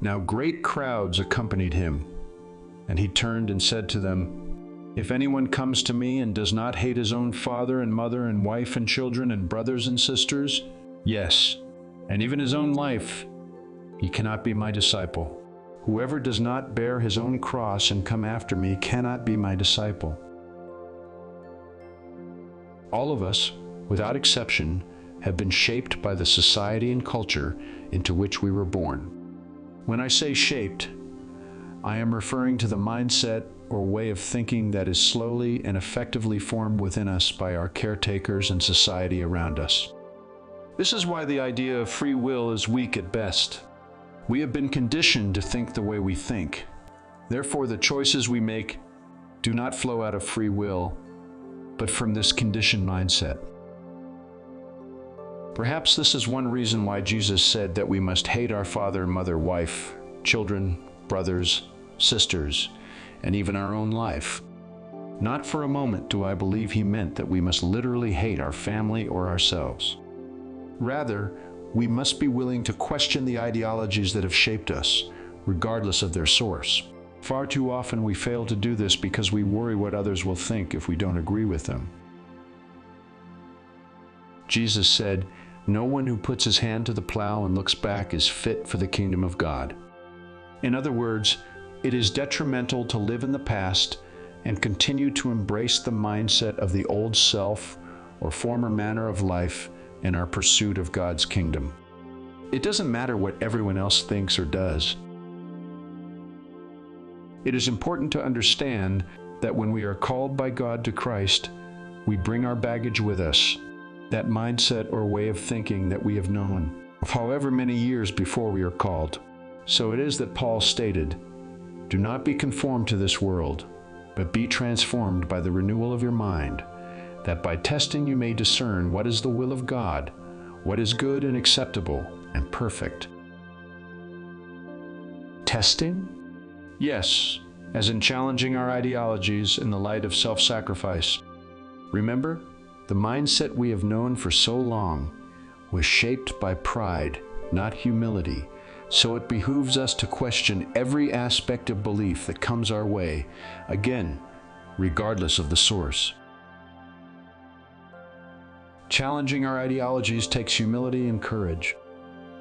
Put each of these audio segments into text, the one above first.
Now great crowds accompanied him, and he turned and said to them, "If anyone comes to me and does not hate his own father and mother and wife and children and brothers and sisters, yes, and even his own life, he cannot be my disciple. Whoever does not bear his own cross and come after me cannot be my disciple." All of us, without exception, have been shaped by the society and culture into which we were born. When I say shaped, I am referring to the mindset or way of thinking that is slowly and effectively formed within us by our caretakers and society around us. This is why the idea of free will is weak at best. We have been conditioned to think the way we think. Therefore, the choices we make do not flow out of free will, but from this conditioned mindset. Perhaps this is one reason why Jesus said that we must hate our father, mother, wife, children, brothers, sisters, and even our own life. Not for a moment do I believe he meant that we must literally hate our family or ourselves. Rather, we must be willing to question the ideologies that have shaped us, regardless of their source. Far too often we fail to do this because we worry what others will think if we don't agree with them. Jesus said, "No one who puts his hand to the plow and looks back is fit for the kingdom of God." In other words, it is detrimental to live in the past and continue to embrace the mindset of the old self or former manner of life in our pursuit of God's kingdom. It doesn't matter what everyone else thinks or does. It is important to understand that when we are called by God to Christ, we bring our baggage with us, that mindset or way of thinking that we have known, of however many years before we are called. So it is that Paul stated, "Do not be conformed to this world, but be transformed by the renewal of your mind, that by testing you may discern what is the will of God, what is good and acceptable and perfect." Testing? Yes, as in challenging our ideologies in the light of self-sacrifice. Remember, the mindset we have known for so long was shaped by pride, not humility, so it behooves us to question every aspect of belief that comes our way, again, regardless of the source. Challenging our ideologies takes humility and courage.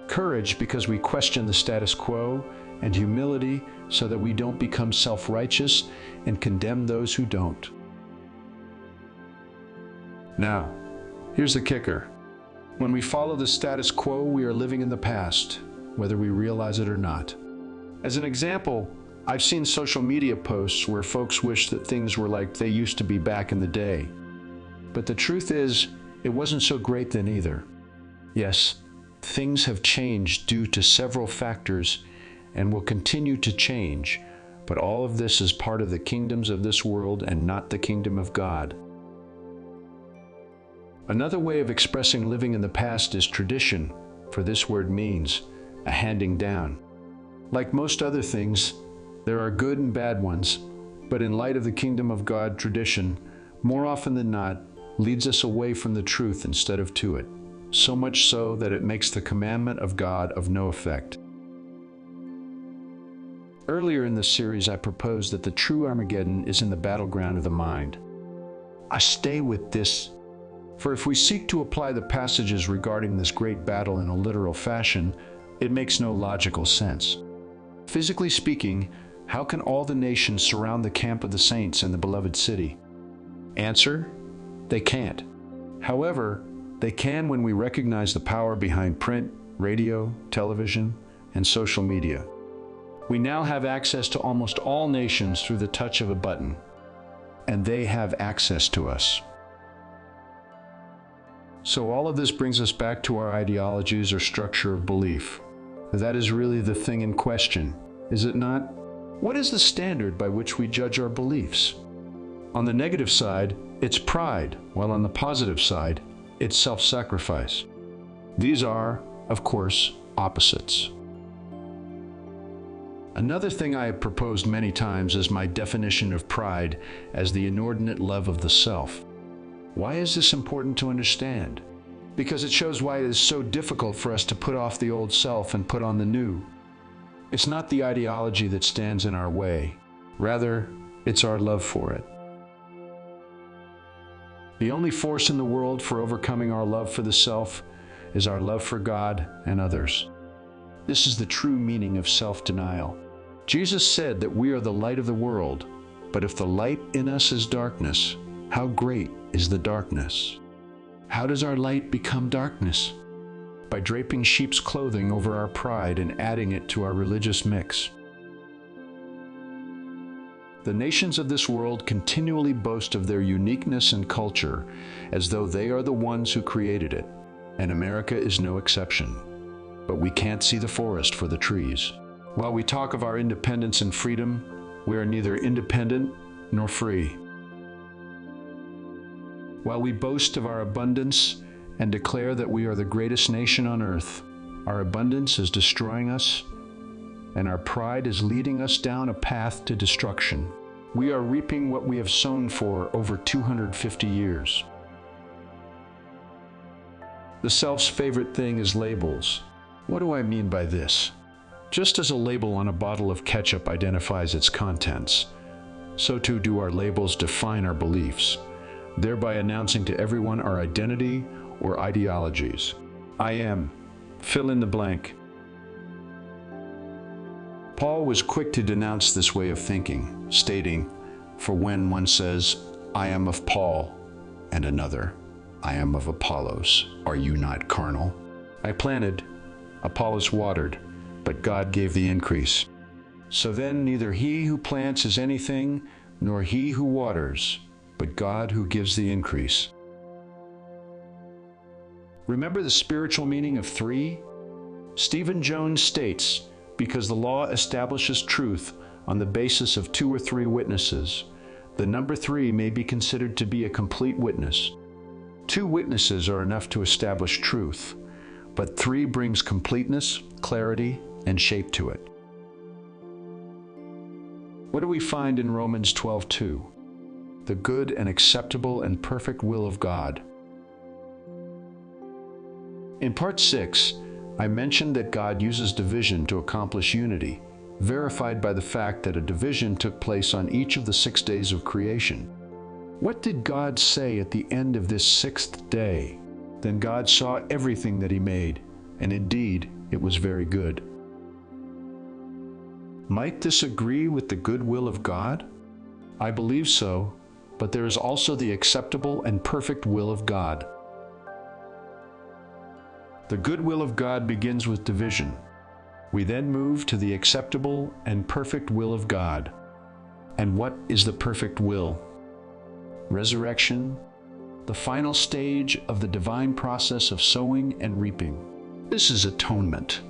Courage because we question the status quo, and humility so that we don't become self-righteous and condemn those who don't. Now, here's the kicker. When we follow the status quo, we are living in the past, whether we realize it or not. As an example, I've seen social media posts where folks wish that things were like they used to be back in the day. But the truth is, it wasn't so great then either. Yes, things have changed due to several factors and will continue to change, but all of this is part of the kingdoms of this world and not the kingdom of God. Another way of expressing living in the past is tradition, for this word means a handing down. Like most other things, there are good and bad ones, but in light of the kingdom of God, tradition, more often than not, leads us away from the truth instead of to it, so much so that it makes the commandment of God of no effect. Earlier in this series, I proposed that the true Armageddon is in the battleground of the mind. I stay with this, for if we seek to apply the passages regarding this great battle in a literal fashion, it makes no logical sense. Physically speaking, how can all the nations surround the camp of the saints in the beloved city? Answer: they can't. However, they can when we recognize the power behind print, radio, television, and social media. We now have access to almost all nations through the touch of a button, and they have access to us. So all of this brings us back to our ideologies or structure of belief. That is really the thing in question, is it not? What is the standard by which we judge our beliefs? On the negative side, it's pride, while on the positive side, it's self-sacrifice. These are, of course, opposites. Another thing I have proposed many times is my definition of pride as the inordinate love of the self. Why is this important to understand? Because it shows why it is so difficult for us to put off the old self and put on the new. It's not the ideology that stands in our way. Rather, it's our love for it. The only force in the world for overcoming our love for the self is our love for God and others. This is the true meaning of self-denial. Jesus said that we are the light of the world, but if the light in us is darkness, how great is the darkness? How does our light become darkness? By draping sheep's clothing over our pride and adding it to our religious mix. The nations of this world continually boast of their uniqueness and culture as though they are the ones who created it, and America is no exception. But we can't see the forest for the trees. While we talk of our independence and freedom, we are neither independent nor free. While we boast of our abundance and declare that we are the greatest nation on earth, our abundance is destroying us, and our pride is leading us down a path to destruction. We are reaping what we have sown for over 250 years. The self's favorite thing is labels. What do I mean by this? Just as a label on a bottle of ketchup identifies its contents, so too do our labels define our beliefs, thereby announcing to everyone our identity or ideologies. I am, fill in the blank. Paul was quick to denounce this way of thinking, stating, "For when one says, 'I am of Paul,' and another, 'I am of Apollos,' are you not carnal? I planted, Apollos watered, but God gave the increase. So then neither he who plants is anything, nor he who waters, but God who gives the increase." Remember the spiritual meaning of three? Stephen Jones states, because the law establishes truth on the basis of 2 or 3 witnesses, the number 3 may be considered to be a complete witness. 2 witnesses are enough to establish truth, but 3 brings completeness, clarity, and shape to it. What do we find in Romans 12:2? The good and acceptable and perfect will of God. In part 6, I mentioned that God uses division to accomplish unity, verified by the fact that a division took place on each of the 6 days of creation. What did God say at the end of this 6th day? Then God saw everything that He made, and indeed it was very good. Might this agree with the good will of God? I believe so, but there is also the acceptable and perfect will of God. The good will of God begins with division. We then move to the acceptable and perfect will of God. And what is the perfect will? Resurrection, the final stage of the divine process of sowing and reaping. This is atonement.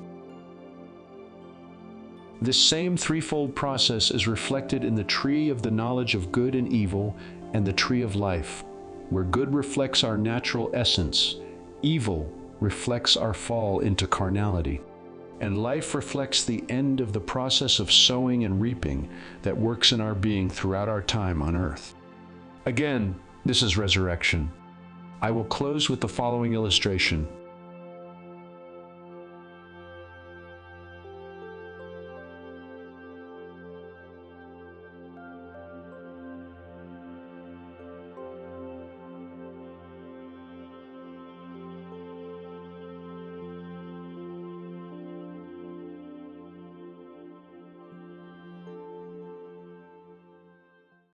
This same threefold process is reflected in the tree of the knowledge of good and evil and the tree of life, where good reflects our natural essence, evil reflects our fall into carnality, and life reflects the end of the process of sowing and reaping that works in our being throughout our time on earth. Again, this is resurrection. I will close with the following illustration.